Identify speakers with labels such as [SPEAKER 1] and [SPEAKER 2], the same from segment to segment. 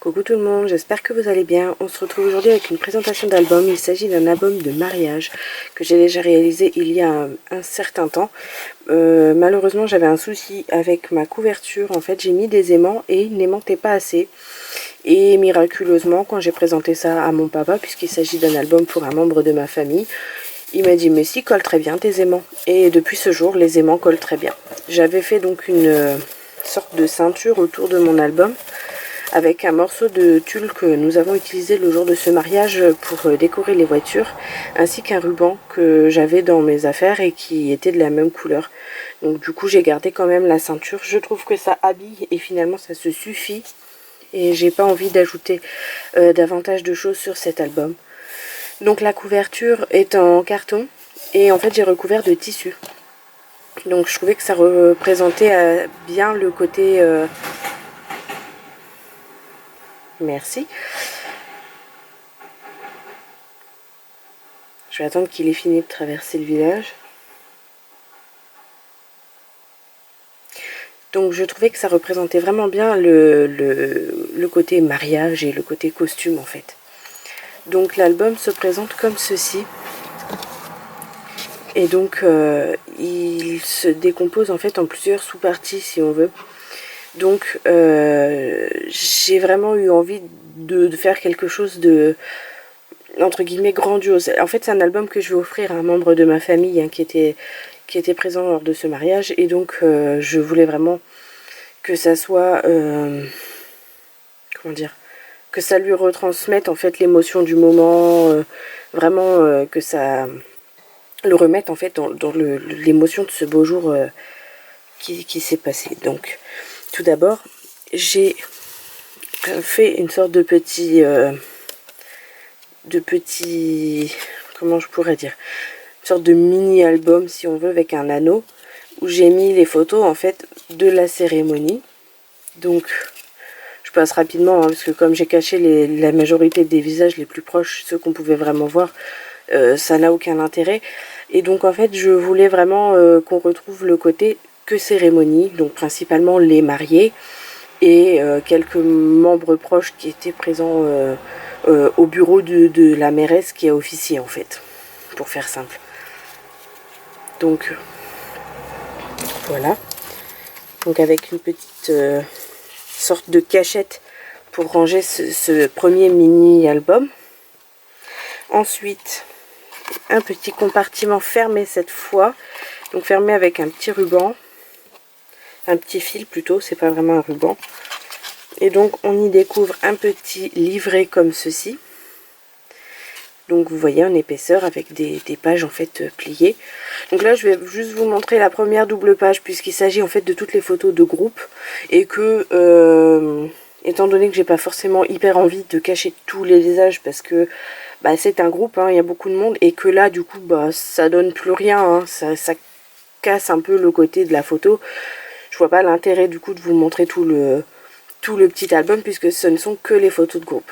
[SPEAKER 1] Coucou tout le monde, j'espère que vous allez bien. On se retrouve aujourd'hui avec une présentation d'album. Il s'agit d'un album de mariage que j'ai déjà réalisé il y a un certain temps. Malheureusement j'avais un souci avec ma couverture. En fait j'ai mis des aimants et ils n'aimantaient pas assez. Et miraculeusement quand j'ai présenté ça à mon papa, puisqu'il s'agit d'un album pour un membre de ma famille, il m'a dit mais si, colle très bien tes aimants. Et depuis ce jour les aimants collent très bien. J'avais fait donc une sorte de ceinture autour de mon album avec un morceau de tulle que nous avons utilisé le jour de ce mariage pour décorer les voitures, ainsi qu'un ruban que j'avais dans mes affaires et qui était de la même couleur. Donc du coup j'ai gardé quand même la ceinture. Je trouve que ça habille et finalement ça se suffit et j'ai pas envie d'ajouter davantage de choses sur cet album. Donc la couverture est en carton et en fait j'ai recouvert de tissu. Donc je trouvais que ça représentait bien le côté... Merci. Je vais attendre qu'il ait fini de traverser le village. Donc je trouvais que ça représentait vraiment bien le côté mariage et le côté costume en fait. Donc l'album se présente comme ceci. Et donc il se décompose en fait en plusieurs sous-parties si on veut. Donc j'ai vraiment eu envie de faire quelque chose de entre guillemets grandiose. En fait c'est un album que je vais offrir à un membre de ma famille hein, qui était présent lors de ce mariage. Et donc je voulais vraiment que ça soit comment dire, que ça lui retransmette en fait l'émotion du moment, vraiment que ça le remette en fait dans l'émotion de ce beau jour qui s'est passé. Donc tout d'abord j'ai fait une sorte de petit comment je pourrais dire, une sorte de mini album si on veut, avec un anneau où j'ai mis les photos en fait de la cérémonie. Donc je passe rapidement hein, parce que comme j'ai caché la majorité des visages les plus proches, ceux qu'on pouvait vraiment voir, ça n'a aucun intérêt. Et donc en fait je voulais vraiment qu'on retrouve le côté que cérémonie, donc principalement les mariés et quelques membres proches qui étaient présents au bureau de la mairesse qui a officié en fait, pour faire simple. Donc voilà, donc avec une petite sorte de cachette pour ranger ce premier mini album. Ensuite un petit compartiment fermé cette fois, donc fermé avec un petit ruban, un petit fil plutôt, c'est pas vraiment un ruban. Et donc on y découvre un petit livret comme ceci. Donc vous voyez en épaisseur avec des pages en fait pliées. Donc là je vais juste vous montrer la première double page puisqu'il s'agit en fait de toutes les photos de groupe. Et que étant donné que j'ai pas forcément hyper envie de cacher tous les visages parce que bah, c'est un groupe, hein, il y a beaucoup de monde. Et que là du coup bah, ça donne plus rien, hein, ça casse un peu le côté de la photo. Je vois pas l'intérêt du coup de vous montrer tout le petit album puisque ce ne sont que les photos de groupe.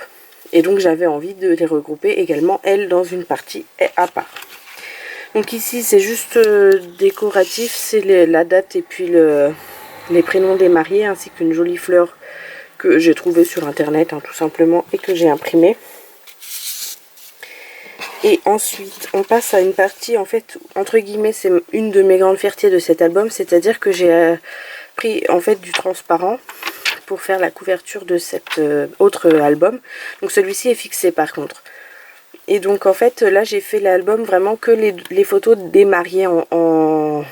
[SPEAKER 1] Et donc j'avais envie de les regrouper également, elles, dans une partie à part. Donc ici c'est juste décoratif, c'est la date et puis les prénoms des mariés, ainsi qu'une jolie fleur que j'ai trouvée sur internet hein, tout simplement, et que j'ai imprimée. Et ensuite on passe à une partie en fait, entre guillemets, c'est une de mes grandes fiertés de cet album, c'est-à-dire que j'ai pris en fait du transparent pour faire la couverture de cet autre album. Donc celui-ci est fixé par contre. Et donc en fait là j'ai fait l'album vraiment que les photos des mariés en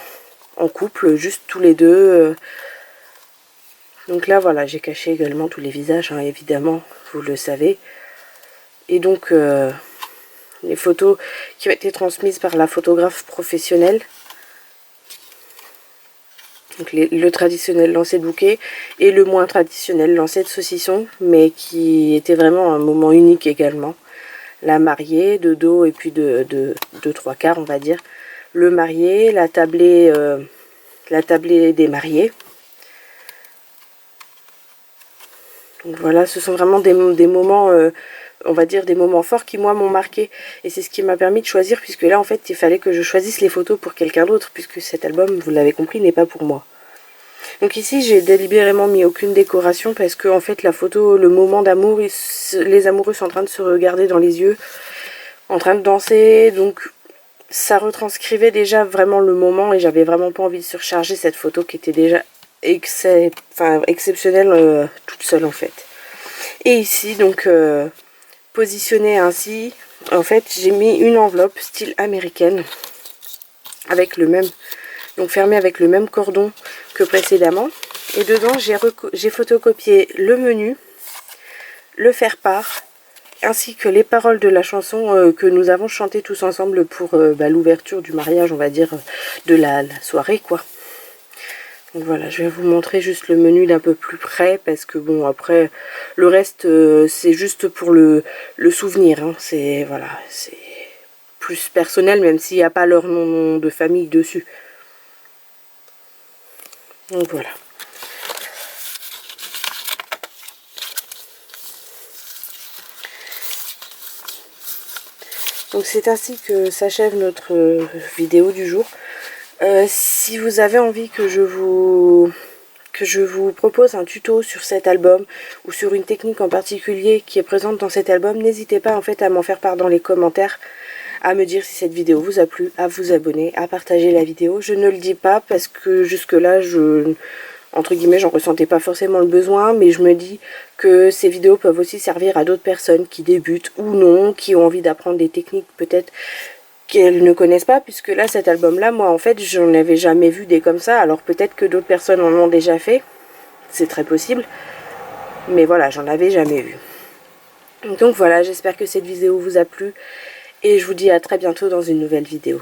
[SPEAKER 1] couple, juste tous les deux. Donc là voilà, j'ai caché également tous les visages hein, évidemment, vous le savez. Et donc les photos qui ont été transmises par la photographe professionnelle. Donc le traditionnel lancer de bouquet et le moins traditionnel lancer de saucisson, mais qui était vraiment un moment unique également. La mariée de dos et puis de 3/4 on va dire. Le marié, la tablée des mariés. Donc voilà, ce sont vraiment des moments, on va dire des moments forts qui moi m'ont marqué. Et c'est ce qui m'a permis de choisir, puisque là en fait il fallait que je choisisse les photos pour quelqu'un d'autre, puisque cet album, vous l'avez compris, n'est pas pour moi. Donc ici j'ai délibérément mis aucune décoration parce que en fait la photo, le moment d'amour, les amoureux sont en train de se regarder dans les yeux, en train de danser, donc ça retranscrivait déjà vraiment le moment et j'avais vraiment pas envie de surcharger cette photo qui était déjà exceptionnelle toute seule en fait. Et ici donc positionnée ainsi, en fait j'ai mis une enveloppe style américaine avec le même, donc fermée avec le même cordon que précédemment, et dedans j'ai photocopié le menu, le faire-part ainsi que les paroles de la chanson que nous avons chanté tous ensemble pour l'ouverture du mariage, on va dire, de la soirée quoi. Donc voilà, je vais vous montrer juste le menu d'un peu plus près parce que bon, après le reste c'est juste pour le souvenir, hein. C'est voilà, c'est plus personnel même s'il n'y a pas leur nom de famille dessus. Donc voilà. Donc c'est ainsi que s'achève notre vidéo du jour. Si vous avez envie que je vous propose un tuto sur cet album ou sur une technique en particulier qui est présente dans cet album, n'hésitez pas en fait à m'en faire part dans les commentaires, à me dire si cette vidéo vous a plu, à vous abonner, à partager la vidéo. Je ne le dis pas parce que jusque là entre guillemets, j'en ressentais pas forcément le besoin, mais je me dis que ces vidéos peuvent aussi servir à d'autres personnes qui débutent ou non, qui ont envie d'apprendre des techniques peut-être qu'elles ne connaissent pas, puisque là, cet album-là, moi, en fait, j'en avais jamais vu des comme ça, alors peut-être que d'autres personnes en ont déjà fait, c'est très possible, mais voilà, j'en avais jamais vu. Donc voilà, j'espère que cette vidéo vous a plu, et je vous dis à très bientôt dans une nouvelle vidéo.